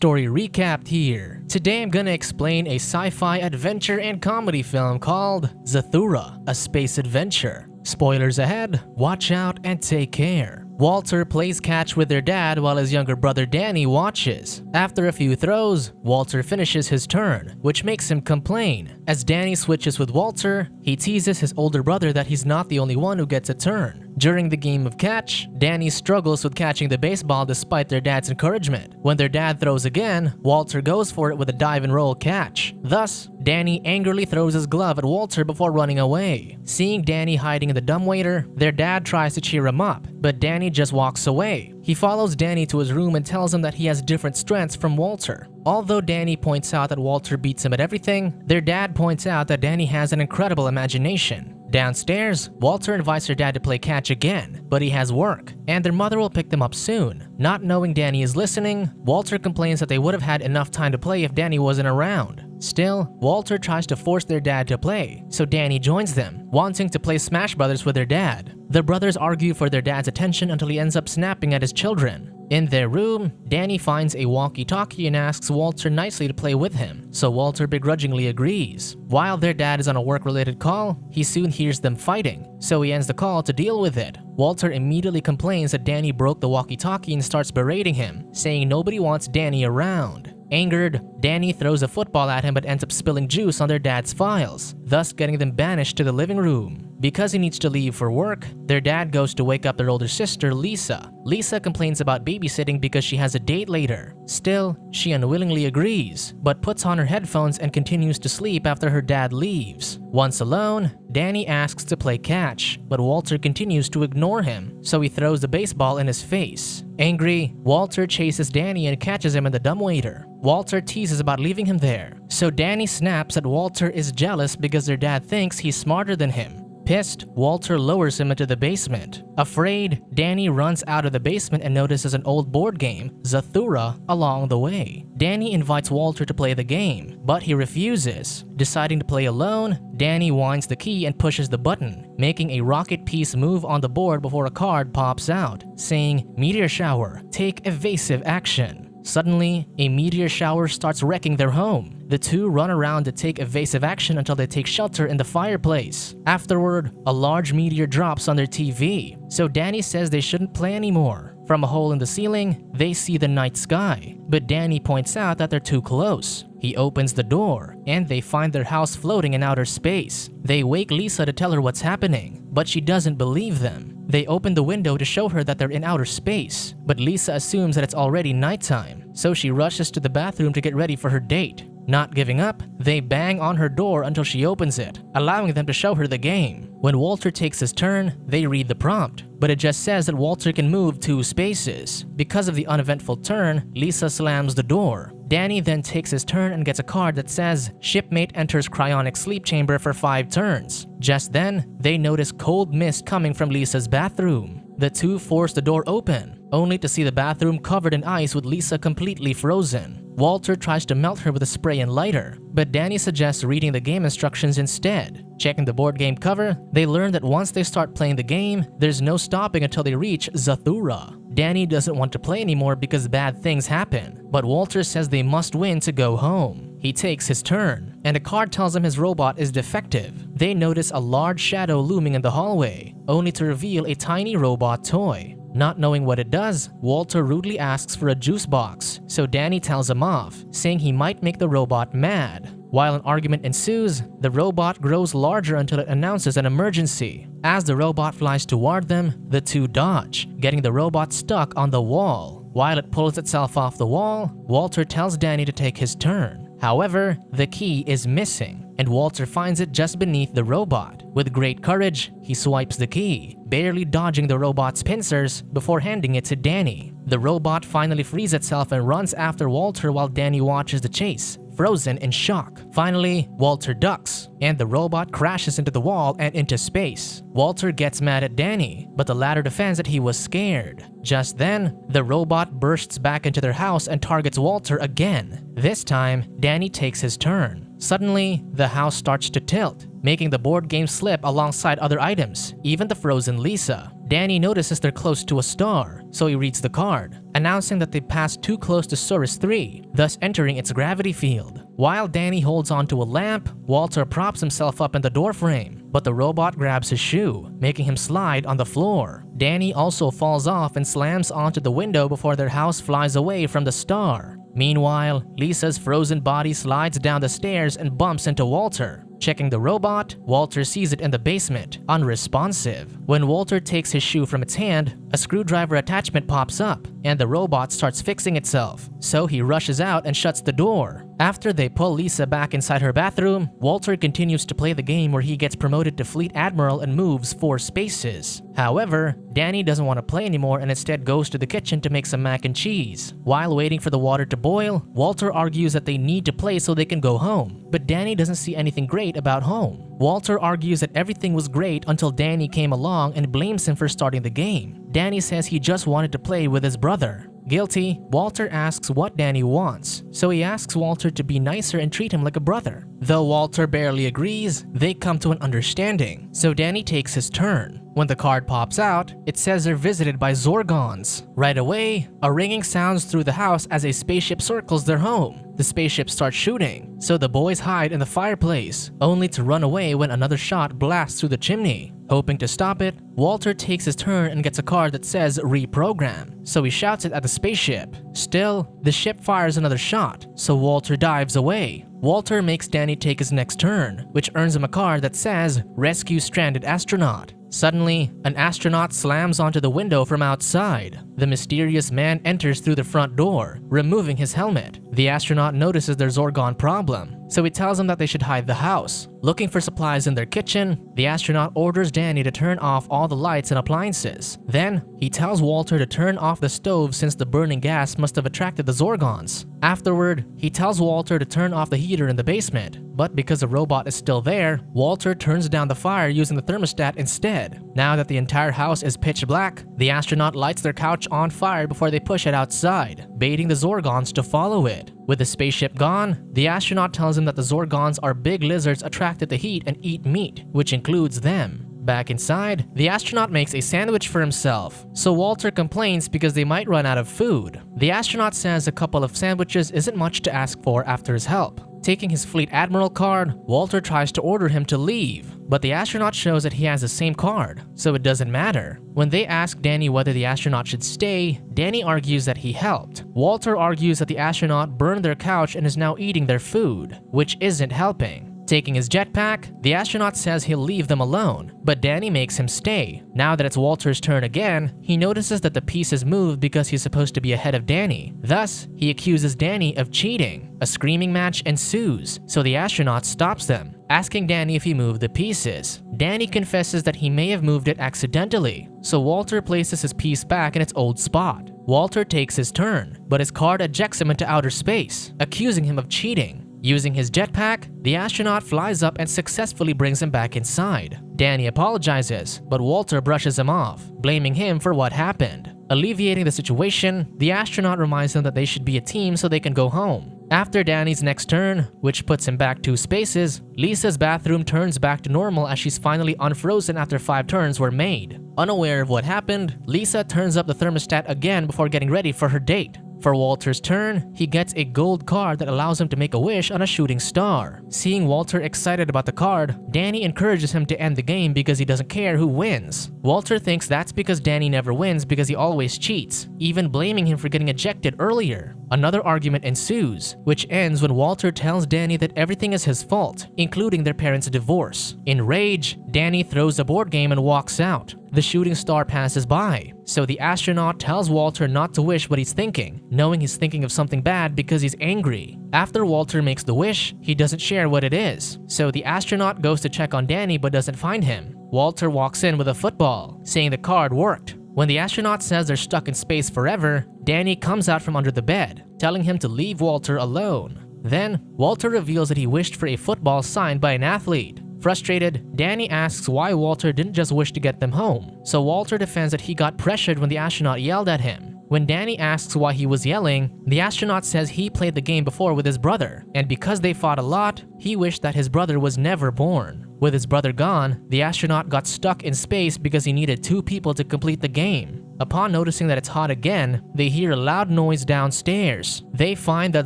story recapped here. Today I'm gonna explain a sci-fi adventure and comedy film called Zathura, a space adventure. Spoilers ahead, watch out and take care. Walter plays catch with their dad while his younger brother Danny watches. After a few throws, Walter finishes his turn, which makes him complain. As Danny switches with Walter, he teases his older brother that he's not the only one who gets a turn. During the game of catch, Danny struggles with catching the baseball despite their dad's encouragement. When their dad throws again, Walter goes for it with a dive and roll catch. Thus, Danny angrily throws his glove at Walter before running away. Seeing Danny hiding in the dumbwaiter, their dad tries to cheer him up, but Danny just walks away. He follows Danny to his room and tells him that he has different strengths from Walter. Although Danny points out that Walter beats him at everything, their dad points out that Danny has an incredible imagination. Downstairs, Walter invites her dad to play catch again, but he has work, and their mother will pick them up soon. Not knowing Danny is listening, Walter complains that they would have had enough time to play if Danny wasn't around. Still, Walter tries to force their dad to play, so Danny joins them, wanting to play Smash Brothers with their dad. The brothers argue for their dad's attention until he ends up snapping at his children. In their room, Danny finds a walkie-talkie and asks Walter nicely to play with him, so Walter begrudgingly agrees. While their dad is on a work-related call, he soon hears them fighting, so he ends the call to deal with it. Walter immediately complains that Danny broke the walkie-talkie and starts berating him, saying nobody wants Danny around. Angered, Danny throws a football at him but ends up spilling juice on their dad's files, thus getting them banished to the living room. Because he needs to leave for work, their dad goes to wake up their older sister, Lisa. Lisa complains about babysitting because she has a date later. Still, she unwillingly agrees, but puts on her headphones and continues to sleep after her dad leaves. Once alone, Danny asks to play catch, but Walter continues to ignore him, so he throws the baseball in his face. Angry, Walter chases Danny and catches him in the dumbwaiter. Walter teases about leaving him there, so Danny snaps that Walter is jealous because their dad thinks he's smarter than him. Pissed, Walter lowers him into the basement. Afraid, Danny runs out of the basement and notices an old board game, Zathura, along the way. Danny invites Walter to play the game, but he refuses. Deciding to play alone, Danny winds the key and pushes the button, making a rocket piece move on the board before a card pops out, saying, "Meteor shower, take evasive action." Suddenly, a meteor shower starts wrecking their home. The two run around to take evasive action until they take shelter in the fireplace. Afterward, a large meteor drops on their TV, so Danny says they shouldn't play anymore. From a hole in the ceiling, they see the night sky, but Danny points out that they're too close. He opens the door, and they find their house floating in outer space. They wake Lisa to tell her what's happening, but she doesn't believe them. They open the window to show her that they're in outer space, but Lisa assumes that it's already nighttime, so she rushes to the bathroom to get ready for her date. Not giving up, they bang on her door until she opens it, allowing them to show her the game. When Walter takes his turn, they read the prompt, but it just says that Walter can move 2 spaces. Because of the uneventful turn, Lisa slams the door. Danny then takes his turn and gets a card that says, "Shipmate enters cryonic sleep chamber for 5 turns. Just then, they notice cold mist coming from Lisa's bathroom. The two force the door open, only to see the bathroom covered in ice with Lisa completely frozen. Walter tries to melt her with a spray and lighter, but Danny suggests reading the game instructions instead. Checking the board game cover, they learn that once they start playing the game, there's no stopping until they reach Zathura. Danny doesn't want to play anymore because bad things happen, but Walter says they must win to go home. He takes his turn, and a card tells him his robot is defective. They notice a large shadow looming in the hallway, only to reveal a tiny robot toy. Not knowing what it does, Walter rudely asks for a juice box, so Danny tells him off, saying he might make the robot mad. While an argument ensues, the robot grows larger until it announces an emergency. As the robot flies toward them, the two dodge, getting the robot stuck on the wall. While it pulls itself off the wall, Walter tells Danny to take his turn. However, the key is missing, and Walter finds it just beneath the robot. With great courage, he swipes the key, barely dodging the robot's pincers before handing it to Danny. The robot finally frees itself and runs after Walter while Danny watches the chase, frozen in shock. Finally, Walter ducks, and the robot crashes into the wall and into space. Walter gets mad at Danny, but the latter defends that he was scared. Just then, the robot bursts back into their house and targets Walter again. This time, Danny takes his turn. Suddenly, the house starts to tilt, making the board game slip alongside other items, even the frozen Lisa. Danny notices they're close to a star, so he reads the card, announcing that they passed too close to Sirius 3, thus entering its gravity field. While Danny holds onto a lamp, Walter props himself up in the doorframe, but the robot grabs his shoe, making him slide on the floor. Danny also falls off and slams onto the window before their house flies away from the star. Meanwhile, Lisa's frozen body slides down the stairs and bumps into Walter. Checking the robot, Walter sees it in the basement, unresponsive. When Walter takes his shoe from its hand, a screwdriver attachment pops up, and the robot starts fixing itself. So he rushes out and shuts the door. After they pull Lisa back inside her bathroom, Walter continues to play the game where he gets promoted to Fleet Admiral and moves 4 spaces. However, Danny doesn't want to play anymore and instead goes to the kitchen to make some mac and cheese. While waiting for the water to boil, Walter argues that they need to play so they can go home, but Danny doesn't see anything great about home. Walter argues that everything was great until Danny came along and blames him for starting the game. Danny says he just wanted to play with his brother. Guilty, Walter asks what Danny wants, so he asks Walter to be nicer and treat him like a brother. Though Walter barely agrees, they come to an understanding, so Danny takes his turn. When the card pops out, it says they're visited by Zorgons. Right away, a ringing sounds through the house as a spaceship circles their home. The spaceship starts shooting, so the boys hide in the fireplace, only to run away when another shot blasts through the chimney. Hoping to stop it, Walter takes his turn and gets a card that says reprogram, so he shouts it at the spaceship. Still, the ship fires another shot, so Walter dives away. Walter makes Danny take his next turn, which earns him a card that says rescue stranded astronaut. Suddenly, an astronaut slams onto the window from outside. The mysterious man enters through the front door, removing his helmet. The astronaut notices their Zorgon problem, so he tells them that they should hide the house. Looking for supplies in their kitchen, the astronaut orders Danny to turn off all the lights and appliances. Then, he tells Walter to turn off the stove since the burning gas must have attracted the Zorgons. Afterward, he tells Walter to turn off the heater in the basement, but because the robot is still there, Walter turns down the fire using the thermostat instead. Now that the entire house is pitch black, the astronaut lights their couch on fire before they push it outside, baiting the Zorgons to follow it. With the spaceship gone, the astronaut tells him that the Zorgons are big lizards attracted to heat and eat meat, which includes them. Back inside, the astronaut makes a sandwich for himself, so Walter complains because they might run out of food. The astronaut says a couple of sandwiches isn't much to ask for after his help. Taking his Fleet Admiral card, Walter tries to order him to leave, but the astronaut shows that he has the same card, so it doesn't matter. When they ask Danny whether the astronaut should stay, Danny argues that he helped. Walter argues that the astronaut burned their couch and is now eating their food, which isn't helping. Taking his jetpack, the astronaut says he'll leave them alone, but Danny makes him stay. Now that it's Walter's turn again, he notices that the pieces moved because he's supposed to be ahead of Danny. Thus, he accuses Danny of cheating. A screaming match ensues, so the astronaut stops them, asking Danny if he moved the pieces. Danny confesses that he may have moved it accidentally, so Walter places his piece back in its old spot. Walter takes his turn, but his card ejects him into outer space, accusing him of cheating. Using his jetpack, the astronaut flies up and successfully brings him back inside. Danny apologizes, but Walter brushes him off, blaming him for what happened. Alleviating the situation, the astronaut reminds them that they should be a team so they can go home. After Danny's next turn, which puts him back 2 spaces, Lisa's bathroom turns back to normal as she's finally unfrozen after 5 turns were made. Unaware of what happened, Lisa turns up the thermostat again before getting ready for her date. For Walter's turn, he gets a gold card that allows him to make a wish on a shooting star. Seeing Walter excited about the card, Danny encourages him to end the game because he doesn't care who wins. Walter thinks that's because Danny never wins because he always cheats, even blaming him for getting ejected earlier. Another argument ensues, which ends when Walter tells Danny that everything is his fault, including their parents' divorce. In rage, Danny throws the board game and walks out. The shooting star passes by, so the astronaut tells Walter not to wish what he's thinking, knowing he's thinking of something bad because he's angry. After Walter makes the wish, he doesn't share what it is, so the astronaut goes to check on Danny but doesn't find him. Walter walks in with a football, saying the card worked. When the astronaut says they're stuck in space forever, Danny comes out from under the bed, telling him to leave Walter alone. Then, Walter reveals that he wished for a football signed by an athlete. Frustrated, Danny asks why Walter didn't just wish to get them home, so Walter defends that he got pressured when the astronaut yelled at him. When Danny asks why he was yelling, the astronaut says he played the game before with his brother, and because they fought a lot, he wished that his brother was never born. With his brother gone, the astronaut got stuck in space because he needed 2 people to complete the game. Upon noticing that it's hot again, they hear a loud noise downstairs. They find that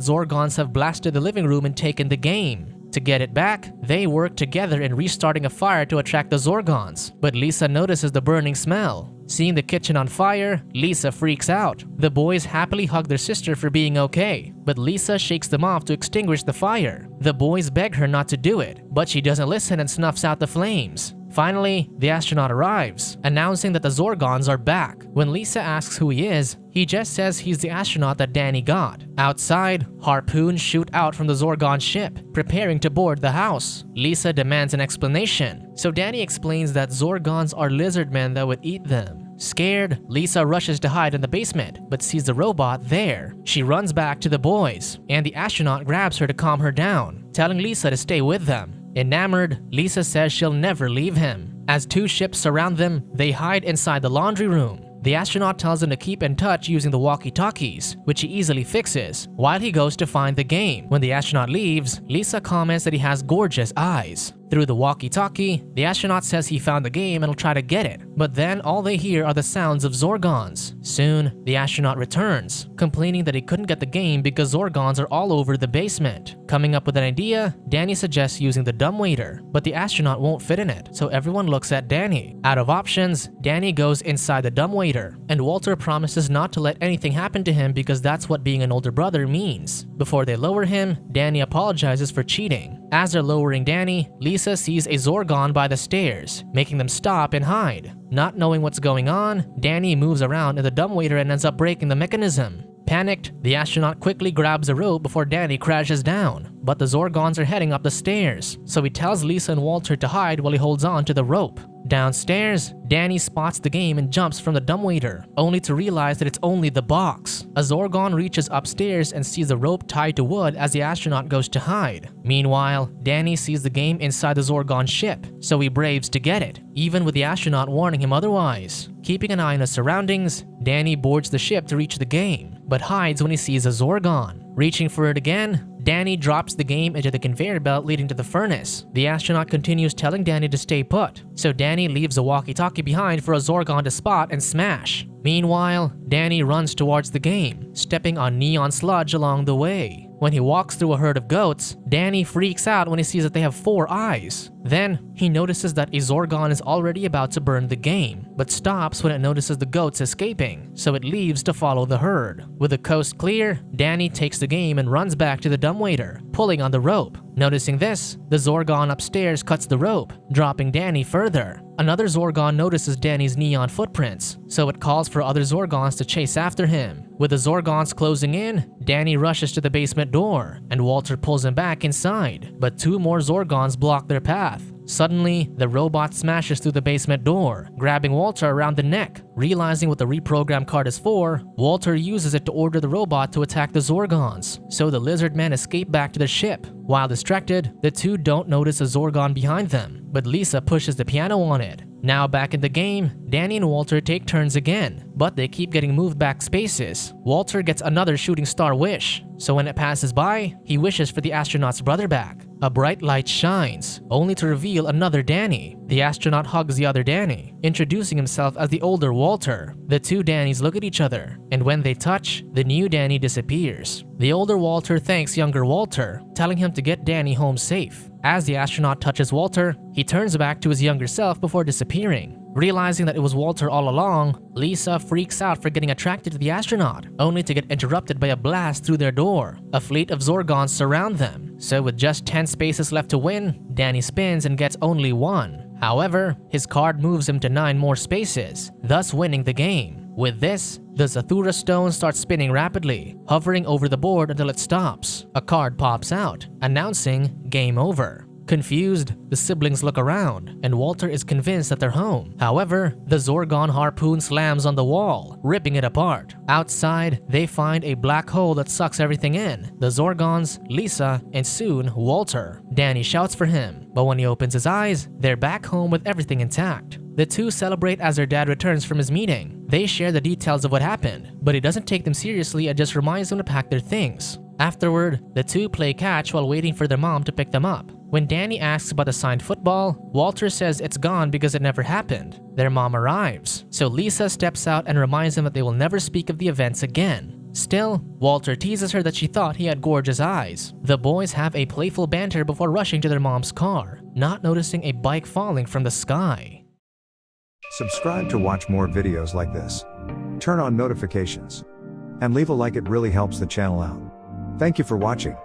Zorgons have blasted the living room and taken the game. To get it back, they work together in restarting a fire to attract the Zorgons, but Lisa notices the burning smell. Seeing the kitchen on fire, Lisa freaks out. The boys happily hug their sister for being okay, but Lisa shakes them off to extinguish the fire. The boys beg her not to do it, but she doesn't listen and snuffs out the flames. Finally, the astronaut arrives, announcing that the Zorgons are back. When Lisa asks who he is, he just says he's the astronaut that Danny got. Outside, harpoons shoot out from the Zorgon ship, preparing to board the house. Lisa demands an explanation, so Danny explains that Zorgons are lizard men that would eat them. Scared, Lisa rushes to hide in the basement, but sees the robot there. She runs back to the boys, and the astronaut grabs her to calm her down, telling Lisa to stay with them. Enamored, Lisa says she'll never leave him. As 2 ships surround them, they hide inside the laundry room. The astronaut tells him to keep in touch using the walkie-talkies, which he easily fixes, while he goes to find the game. When the astronaut leaves, Lisa comments that he has gorgeous eyes. Through the walkie-talkie, the astronaut says he found the game and will try to get it, but then all they hear are the sounds of Zorgons. Soon, the astronaut returns, complaining that he couldn't get the game because Zorgons are all over the basement. Coming up with an idea, Danny suggests using the dumbwaiter, but the astronaut won't fit in it, so everyone looks at Danny. Out of options, Danny goes inside the dumbwaiter, and Walter promises not to let anything happen to him because that's what being an older brother means. Before they lower him, Danny apologizes for cheating. As they're lowering Danny, Lisa sees a Zorgon by the stairs, making them stop and hide. Not knowing what's going on, Danny moves around in the dumbwaiter and ends up breaking the mechanism. Panicked, the astronaut quickly grabs a rope before Danny crashes down, but the Zorgons are heading up the stairs, so he tells Lisa and Walter to hide while he holds on to the rope. Downstairs, Danny spots the game and jumps from the dumbwaiter, only to realize that it's only the box. A Zorgon reaches upstairs and sees the rope tied to wood as the astronaut goes to hide. Meanwhile, Danny sees the game inside the Zorgon ship, so he braves to get it, even with the astronaut warning him otherwise. Keeping an eye on his surroundings, Danny boards the ship to reach the game, but hides when he sees a Zorgon. Reaching for it again, Danny drops the game into the conveyor belt leading to the furnace. The astronaut continues telling Danny to stay put, so Danny leaves a walkie-talkie behind for a Zorgon to spot and smash. Meanwhile, Danny runs towards the game, stepping on neon sludge along the way. When he walks through a herd of goats, Danny freaks out when he sees that they have 4 eyes. Then, he notices that a Zorgon is already about to burn the game, but stops when it notices the goats escaping, so it leaves to follow the herd. With the coast clear, Danny takes the game and runs back to the dumbwaiter, pulling on the rope. Noticing this, the Zorgon upstairs cuts the rope, dropping Danny further. Another Zorgon notices Danny's neon footprints, so it calls for other Zorgons to chase after him. With the Zorgons closing in, Danny rushes to the basement door, and Walter pulls him back inside, but 2 more Zorgons block their path. Suddenly, the robot smashes through the basement door, grabbing Walter around the neck. Realizing what the reprogram card is for, Walter uses it to order the robot to attack the Zorgons, so the lizard men escape back to the ship. While distracted, the 2 don't notice a Zorgon behind them, but Lisa pushes the piano on it. Now back in the game, Danny and Walter take turns again, but they keep getting moved back spaces. Walter gets another shooting star wish, so when it passes by, he wishes for the astronaut's brother back. A bright light shines, only to reveal another Danny. The astronaut hugs the other Danny, introducing himself as the older Walter. The 2 Dannys look at each other, and when they touch, the new Danny disappears. The older Walter thanks younger Walter, telling him to get Danny home safe. As the astronaut touches Walter, he turns back to his younger self before disappearing. Realizing that it was Walter all along, Lisa freaks out for getting attracted to the astronaut, only to get interrupted by a blast through their door. A fleet of Zorgons surround them, so with just 10 spaces left to win, Danny spins and gets only 1. However, his card moves him to 9 more spaces, thus winning the game. With this, the Zathura stone starts spinning rapidly, hovering over the board until it stops. A card pops out, announcing game over. Confused, the siblings look around, and Walter is convinced that they're home. However, the Zorgon harpoon slams on the wall, ripping it apart. Outside, they find a black hole that sucks everything in. The Zorgons, Lisa, and soon, Walter. Danny shouts for him, but when he opens his eyes, they're back home with everything intact. The 2 celebrate as their dad returns from his meeting. They share the details of what happened, but he doesn't take them seriously and just reminds them to pack their things. Afterward, the 2 play catch while waiting for their mom to pick them up. When Danny asks about the signed football, Walter says it's gone because it never happened. Their mom arrives, so Lisa steps out and reminds them that they will never speak of the events again. Still, Walter teases her that she thought he had gorgeous eyes. The boys have a playful banter before rushing to their mom's car, not noticing a bike falling from the sky. Subscribe to watch more videos like this. Turn on notifications. And leave a like, it really helps the channel out. Thank you for watching.